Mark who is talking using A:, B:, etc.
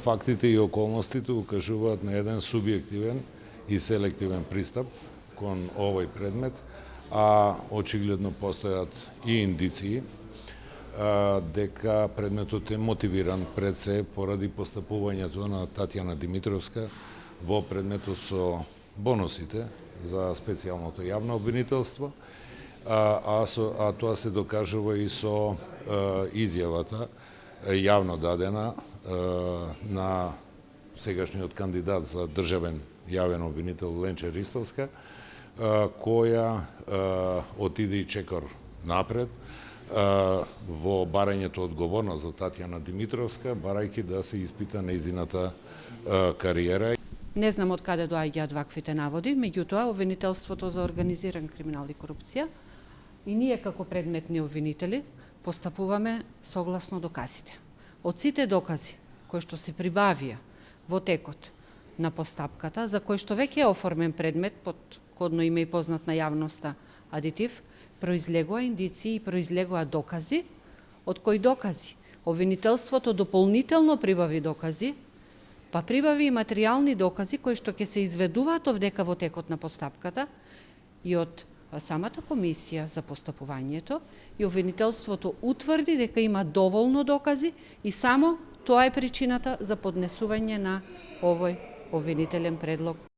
A: Фактите и околностите укажуваат на еден субјективен и селективен пристап кон овој предмет, а очигледно постојат и индиции дека предметот е мотивиран пред се поради постапувањето на Татјана Димитровска во предметот со бонусите за специјалното јавно обвинителство, а тоа се докажува и со изјавата јавно дадена на сегашниот кандидат за државен јавен обвинител Ленче Ристовска, која отиде и чекор напред во барањето одговорност за Татјана Димитровска, барајќи да се испита нејзината кариера.
B: Не знам од каде доаѓаат ваквите наводи, меѓутоа обвинителството за организиран криминал и корупција и ние како предметни обвинители постапуваме согласно доказите. Од сите докази кои што се прибавија во текот на постапката, за кој што веќе е оформен предмет под кодно име и познат на јавноста адитив, произлегува индиции и произлегува докази, од кои докази обвинителството дополнително прибави докази, па прибави и материјални докази кои што ќе се изведуваат овдека во текот на постапката и од самата комисија за постапувањето и обвинителството утврди дека има доволно докази и само тоа е причината за поднесување на овој обвинителен предлог